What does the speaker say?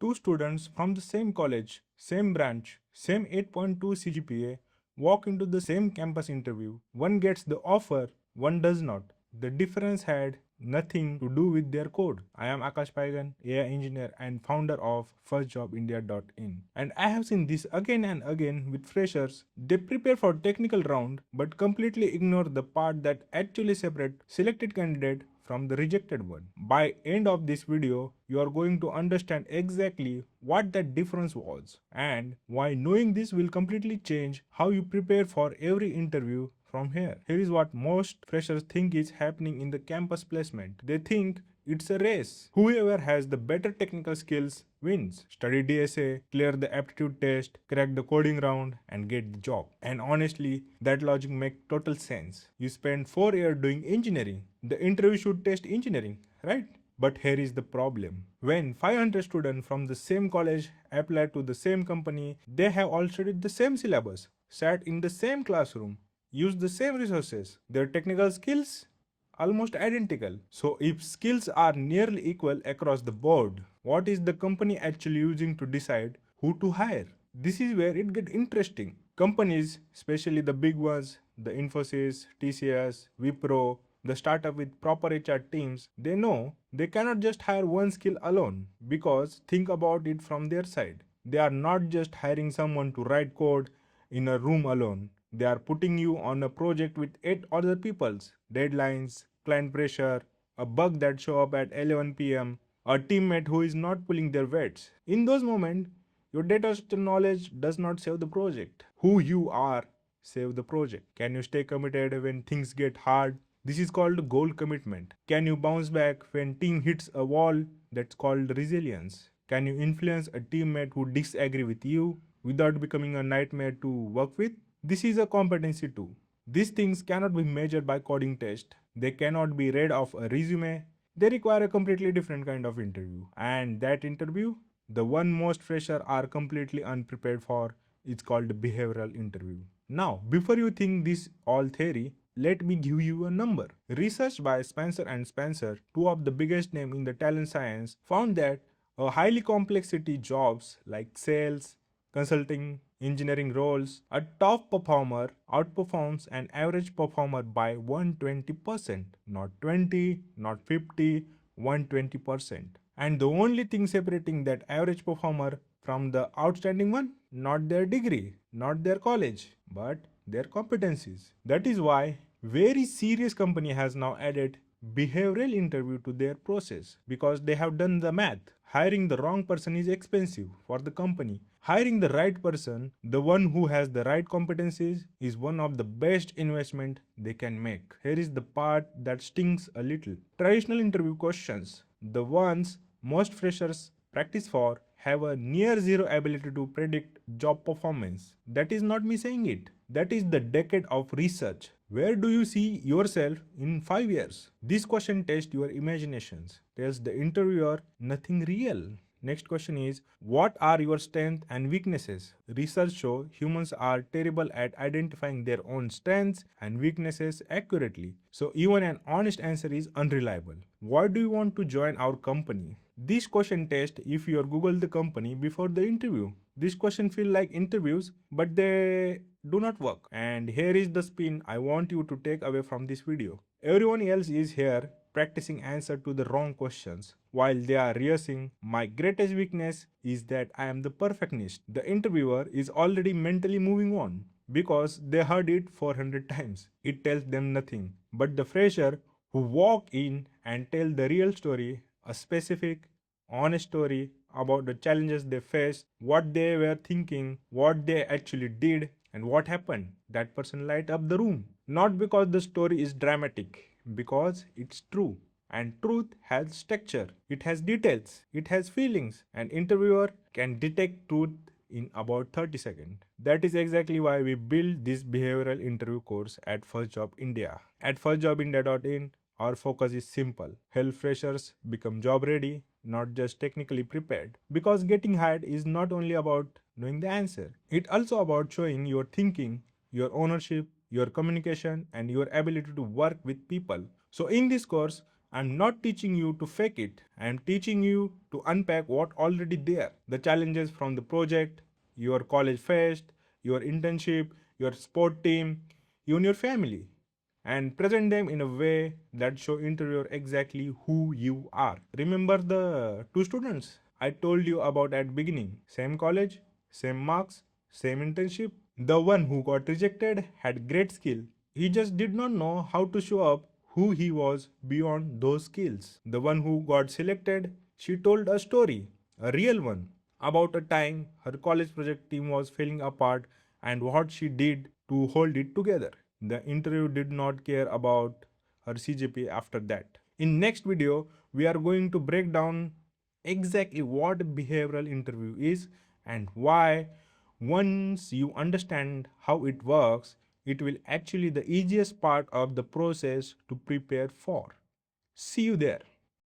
Two students from the same college, same branch, same 8.2 CGPA walk into the same campus interview. One gets the offer, one does not. The difference had nothing to do with their code. I am Akash Paigan, AI engineer and founder of FirstJobIndia.in. And I have seen this again and again with freshers. They prepare for technical round but completely ignore the part that actually separate selected candidate from the rejected one. By end of this video, you are going to understand exactly what that difference was and why knowing this will completely change how you prepare for every interview from here. Here is what most freshers think is happening in the campus placement. They think it's a race. Whoever has the better technical skills wins. Study DSA, clear the aptitude test, crack the coding round, and get the job. And honestly, that logic makes total sense. You spend 4 years doing engineering. The interview should test engineering, right? But here is the problem. When 500 students from the same college apply to the same company, they have all studied the same syllabus, sat in the same classroom, used the same resources. Their technical skills almost identical. So if skills are nearly equal across the board, what is the company actually using to decide who to hire? This is where it gets interesting. Companies, especially the big ones, the Infosys, TCS, Wipro, the startup with proper HR teams, they know they cannot just hire one skill alone because think about it from their side. They are not just hiring someone to write code in a room alone. They are putting you on a project with 8 other people's deadlines, client pressure, a bug that show up at 11 p.m., a teammate who is not pulling their weights. In those moments, your data structure knowledge does not save the project. Who you are save the project. Can you stay committed when things get hard? This is called goal commitment. Can you bounce back when team hits a wall? That's called resilience. Can you influence a teammate who disagree with you without becoming a nightmare to work with? This is a competency too. These things cannot be measured by coding test. They cannot be read off a resume. They require a completely different kind of interview. And that interview, the one most fresher are completely unprepared for, is called behavioral interview. Now, before you think this all theory, let me give you a number. Research by Spencer and Spencer, two of the biggest names in the talent science, found that a highly complexity jobs like sales, consulting, engineering roles, a top performer outperforms an average performer by 120%, not 20, not 50, 120%. And the only thing separating that average performer from the outstanding one, not their degree, not their college, but their competencies. That is why very serious company has now added behavioral interview to their process because they have done the math. Hiring the wrong person is expensive for the company. Hiring the right person, the one who has the right competencies, is one of the best investment they can make. Here is the part that stings a little. Traditional interview questions, the ones most freshers practice for, have a near zero ability to predict job performance. That is not me saying it. That is the decade of research. Where do you see yourself in 5 years? This question tests your imaginations, tells the interviewer nothing real. Next question is, what are your strengths and weaknesses? Research show humans are terrible at identifying their own strengths and weaknesses accurately. So even an honest answer is unreliable. Why do you want to join our company? This question test if you Google the company before the interview. This question feel like interviews, but they do not work. And here is the spin I want you to take away from this video. Everyone else is here practicing answer to the wrong questions while they are rehearsing. My greatest weakness is that I am the perfectionist. The interviewer is already mentally moving on because they heard it 400 times. It tells them nothing. But the fresher who walk in and tell the real story, a specific, honest story about the challenges they faced, what they were thinking, what they actually did, and what happened. That person light up the room. Not because the story is dramatic, because it's true. And truth has structure, it has details, it has feelings. An interviewer can detect truth in about 30 seconds. That is exactly why we built this behavioral interview course at First Job India. At FirstJobIndia.in, our focus is simple: help freshers become job ready, not just technically prepared. Because getting hired is not only about knowing the answer, it's also about showing your thinking, your ownership, your communication, and your ability to work with people. So, in this course, I'm not teaching you to fake it. I'm teaching you to unpack what already there. The challenges from the project, your college fest, your internship, your sport team, you and your family, and present them in a way that show interviewer exactly who you are. Remember the two students I told you about at beginning? Same college, same marks, same internship. The one who got rejected had great skill. He just did not know how to show up who he was beyond those skills. The one who got selected, she told a story, a real one, about a time her college project team was falling apart and what she did to hold it together. The interview did not care about her CGPA after that. In next video, we are going to break down exactly what behavioral interview is and why. Once you understand how it works, it will actually the easiest part of the process to prepare for. See you there.